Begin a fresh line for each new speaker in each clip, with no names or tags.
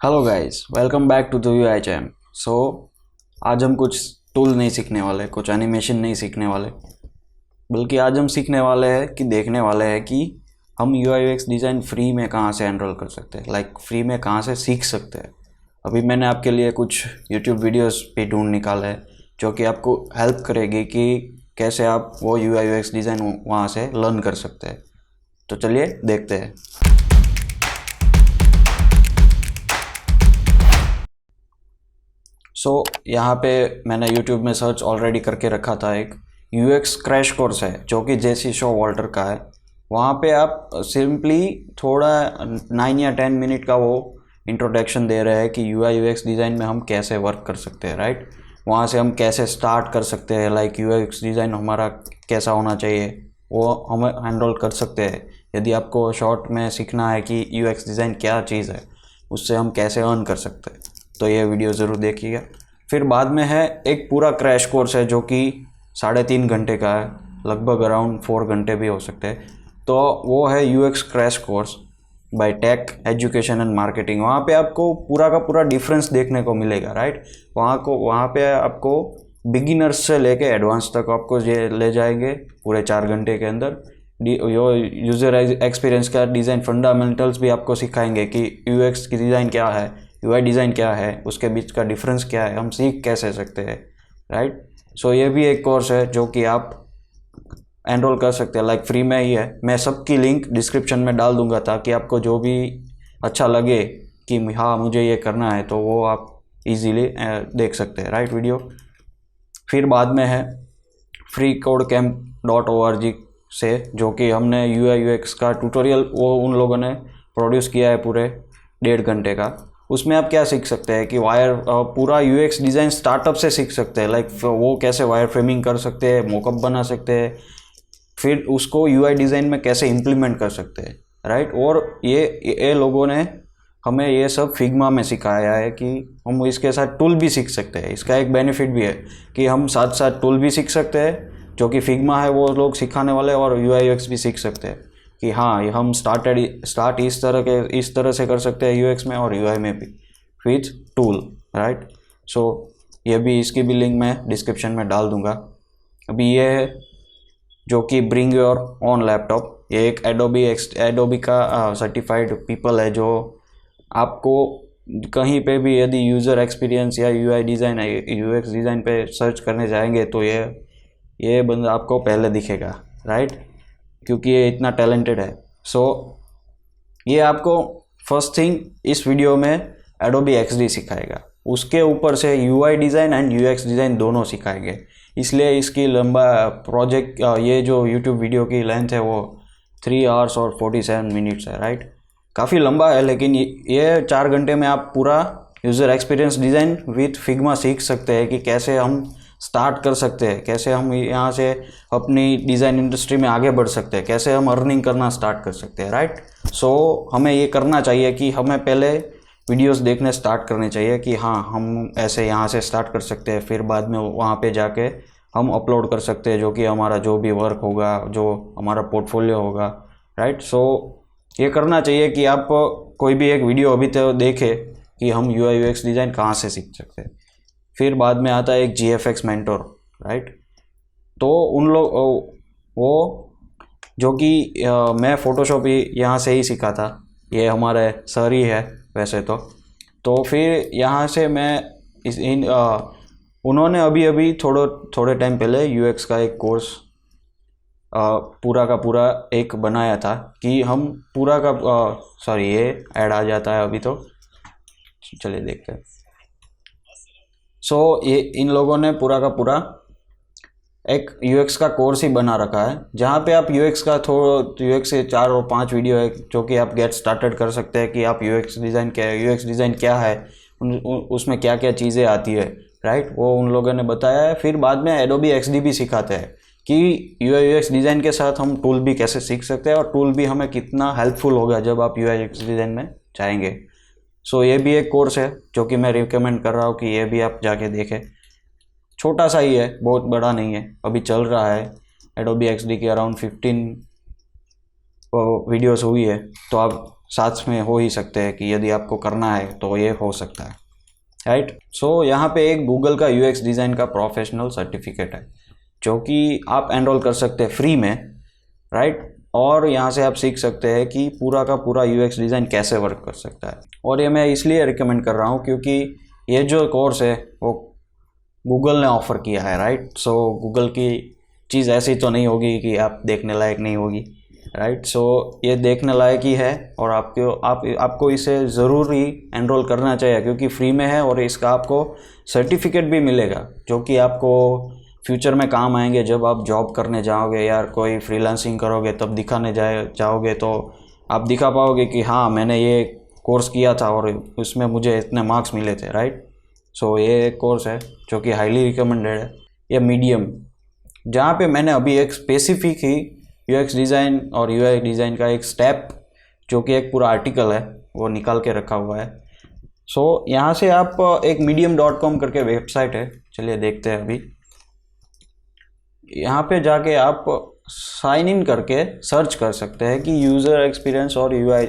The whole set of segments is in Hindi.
Hello guys, welcome back to Theuichamp। So आज हम कुछ टूल नहीं सीखने वाले, कुछ एनिमेशन नहीं सीखने वाले, बल्कि आज हम सीखने वाले हैं कि देखने वाले हैं कि हम UI/UX डिज़ाइन फ्री में कहाँ से एनरोल कर सकते हैं, लाइक फ्री में कहाँ से सीख सकते हैं। अभी मैंने आपके लिए कुछ YouTube वीडियोस भी ढूंढ निकाले हैं जो कि आपको हेल्प करेगी कि कैसे आप वो UI/UX डिज़ाइन वहाँ से लर्न कर सकते हैं। तो चलिए देखते हैं। यहाँ पे मैंने YouTube में सर्च ऑलरेडी करके रखा था, एक UX क्रैश कोर्स है जो कि जेसी शो वॉल्टर का है। वहाँ पे आप सिंपली थोड़ा 9 या 10 मिनट का वो इंट्रोडक्शन दे रहे हैं कि UI/UX डिज़ाइन में हम कैसे वर्क कर सकते हैं, राइट। वहाँ से हम कैसे स्टार्ट कर सकते हैं, लाइक UI/UX डिज़ाइन हमारा कैसा होना चाहिए वो हम हैंडल कर सकते हैं। यदि आपको शॉर्ट में सीखना है कि UX डिज़ाइन क्या चीज़ है, उससे हम कैसे अर्न कर सकते हैं, तो ये वीडियो ज़रूर देखिएगा। फिर बाद में है एक पूरा क्रैश कोर्स है जो कि 3.5 घंटे का है, लगभग अराउंड 4 घंटे भी हो सकते हैं। तो वो है UX crash course by tech education and marketing. वहाँ पे आपको पूरा का पूरा डिफरेंस देखने को मिलेगा, राइट। वहाँ पे आपको बिगिनर्स से लेके एडवांस तक आपको ये ले जाएंगे पूरे 4 घंटे के अंदर। यूज़र एक्सपीरियंस का डिज़ाइन फंडामेंटल्स भी आपको सिखाएंगे कि UX की डिज़ाइन क्या है, UI डिज़ाइन क्या है, उसके बीच का डिफरेंस क्या है, हम सीख कैसे सकते हैं, राइट। सो ये भी एक कोर्स है जो कि आप एनरोल कर सकते हैं, लाइक फ्री में ही है। मैं सबकी लिंक डिस्क्रिप्शन में डाल दूंगा ताकि आपको जो भी अच्छा लगे कि हाँ मुझे ये करना है, तो वो आप इजीली देख सकते हैं, राइट, वीडियो। फिर बाद में है freecodecamp.org से, जो कि हमने UI/UX का ट्यूटोरियल वो उन लोगों ने प्रोड्यूस किया है पूरे 1.5 घंटे का। उसमें आप क्या सीख सकते हैं कि पूरा UX डिज़ाइन स्टार्टअप से सीख सकते हैं, लाइक वो कैसे वायर फ्रेमिंग कर सकते हैं, मॉकअप बना सकते हैं, फिर उसको UI डिज़ाइन में कैसे इम्प्लीमेंट कर सकते हैं, राइट। और ये लोगों ने हमें ये सब फिग्मा में सिखाया है कि हम इसके साथ टूल भी सीख सकते हैं। इसका एक बेनिफिट भी है कि हम साथ साथ टूल भी सीख सकते हैं, जो कि फिग्मा है वो लोग सिखाने वाले, और UI/UX भी सीख सकते हैं कि हाँ हम स्टार्ट इस तरह से कर सकते हैं UX में और UI में भी विथ टूल, राइट। सो ये भी, इसकी भी लिंक मैं डिस्क्रिप्शन में डाल दूंगा। अभी ये है जो कि ब्रिंग योर ऑन लैपटॉप, ये एक एडोबी का सर्टिफाइड पीपल है जो आपको कहीं पे भी यदि यूज़र एक्सपीरियंस या UI डिज़ाइन UX डिज़ाइन पे सर्च करने जाएंगे तो ये बंदा आपको पहले दिखेगा, राइट, क्योंकि ये इतना टैलेंटेड है। सो ये आपको फर्स्ट थिंग इस वीडियो में एडोबी XD सिखाएगा, उसके ऊपर से UI design and UX design दोनों सिखाएंगे। इसलिए इसकी लंबा प्रोजेक्ट, ये जो YouTube वीडियो की लेंथ है वो 3 आवर्स और 47 मिनट्स है, राइट। काफ़ी लंबा है, लेकिन ये 4 घंटे में आप पूरा user experience design with Figma सीख सकते हैं कि कैसे हम स्टार्ट कर सकते हैं, कैसे हम यहाँ से अपनी डिज़ाइन इंडस्ट्री में आगे बढ़ सकते हैं, कैसे हम अर्निंग करना स्टार्ट कर सकते हैं, राइट। सो हमें ये करना चाहिए कि हमें पहले वीडियोस देखने स्टार्ट करने चाहिए कि हाँ हम ऐसे यहाँ से स्टार्ट कर सकते हैं, फिर बाद में वहाँ पे जाके हम अपलोड कर सकते हैं जो कि हमारा जो भी वर्क होगा, जो हमारा पोर्टफोलियो होगा, राइट। सो ये करना चाहिए कि आप कोई भी एक वीडियो अभी तो देखें कि हम UI/UX डिज़ाइन कहाँ से सीख सकते हैं। फिर बाद में आता है एक GFX मेंटोर, राइट। तो उन लोग वो जो कि मैं फ़ोटोशॉप यहाँ से ही सीखा था, ये हमारे सर ही है वैसे तो फिर यहाँ से मैं उन्होंने अभी थोड़े टाइम पहले UX का एक कोर्स पूरा का पूरा एक बनाया था कि हम पूरा का सॉरी ये ऐड आ जाता है अभी, तो चलिए देखते हैं। सो ये इन लोगों ने पूरा का पूरा एक UX का कोर्स ही बना रखा है, जहाँ पे आप UX के 4 और 5 वीडियो है जो कि आप गेट स्टार्टेड कर सकते हैं कि आप UX डिज़ाइन क्या है, उसमें क्या क्या चीज़ें आती है, राइट, वो उन लोगों ने बताया है। फिर बाद में एडोबी XD भी सिखाते हैं कि UI/UX डिज़ाइन के साथ हम टूल भी कैसे सीख सकते हैं, और टूल भी हमें कितना हेल्पफुल होगा जब आप UI/UX डिज़ाइन में जाएंगे। सो ये भी एक कोर्स है जो कि मैं रिकमेंड कर रहा हूँ कि ये भी आप जाके देखें। छोटा सा ही है, बहुत बड़ा नहीं है, अभी चल रहा है। एडोबी XD की अराउंड 15 वीडियोस हुई है, तो आप साथ में हो ही सकते हैं कि यदि आपको करना है तो ये हो सकता है, राइट। सो यहाँ पे एक गूगल का यूएक्स डिज़ाइन का प्रोफेशनल सर्टिफिकेट है जो कि आप एनरोल कर सकते हैं फ्री में, राइट। और यहाँ से आप सीख सकते हैं कि पूरा का पूरा यूएक्स डिज़ाइन कैसे वर्क कर सकता है। और ये मैं इसलिए रिकमेंड कर रहा हूँ क्योंकि ये जो कोर्स है वो गूगल ने ऑफ़र किया है, राइट। सो गूगल की चीज़ ऐसी तो नहीं होगी कि आप देखने लायक नहीं होगी, राइट। सो ये देखने लायक ही है और आपको इसे ज़रूर ही एनरोल करना चाहिए क्योंकि फ्री में है और इसका आपको सर्टिफिकेट भी मिलेगा जो कि आपको फ्यूचर में काम आएंगे। जब आप जॉब करने जाओगे या कोई फ्रीलांसिंग करोगे तब दिखाने जाओगे तो आप दिखा पाओगे कि हाँ मैंने ये कोर्स किया था और उसमें मुझे इतने मार्क्स मिले थे, राइट। सो ये एक कोर्स है जो कि हाईली रिकमेंडेड है। ये मीडियम, जहाँ पे मैंने अभी एक स्पेसिफिक ही यूएक्स डिज़ाइन और यूआई डिज़ाइन का एक स्टेप जो कि एक पूरा आर्टिकल है वो निकाल के रखा हुआ है। सो यहाँ से आप एक medium.com करके वेबसाइट है, चलिए देखते हैं। अभी यहाँ पे जाके आप साइन इन करके सर्च कर सकते हैं कि यूज़र एक्सपीरियंस और यूआई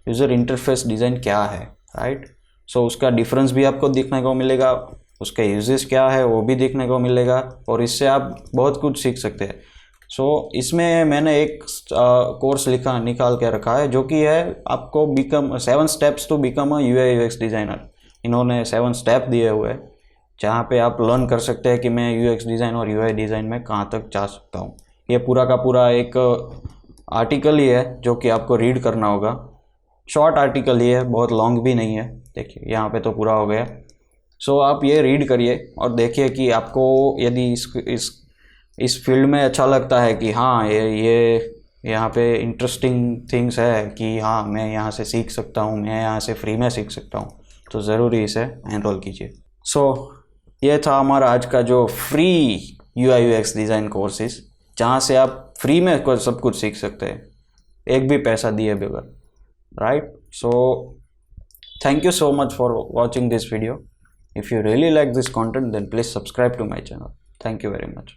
यूज़र इंटरफेस डिज़ाइन क्या है, राइट। सो उसका डिफरेंस भी आपको देखने को मिलेगा, उसके यूजेस क्या है वो भी देखने को मिलेगा और इससे आप बहुत कुछ सीख सकते हैं। सो इसमें मैंने एक कोर्स निकाल के रखा है जो कि है आपको 7 steps to become a UI UX designer. इन्होंने 7 स्टेप दिए हुए हैं जहाँ पे आप लर्न कर सकते हैं कि मैं यूएक्स डिज़ाइन और यूआई डिज़ाइन में कहाँ तक जा सकता हूँ। ये पूरा का पूरा एक आर्टिकल ही है जो कि आपको रीड करना होगा। शॉर्ट आर्टिकल ही है, बहुत लॉन्ग भी नहीं है। देखिए यहाँ पे तो पूरा हो गया। सो आप ये रीड करिए और देखिए कि आपको यदि इस फील्ड में अच्छा लगता है कि हाँ ये यहाँ पे इंटरेस्टिंग थिंग्स है कि हाँ मैं यहाँ से सीख सकता हूँ, मैं यहाँ से फ्री में सीख सकता हूँ, तो ज़रूरी इसे एनरोल कीजिए। सो ये था हमारा आज का जो free UI UX design courses, जहाँ से आप फ्री में सब कुछ सीख सकते हैं एक भी पैसा दिए बगैर, right. So thank you so much for watching this video. If you really like this content, then please subscribe to my channel. Thank you very much.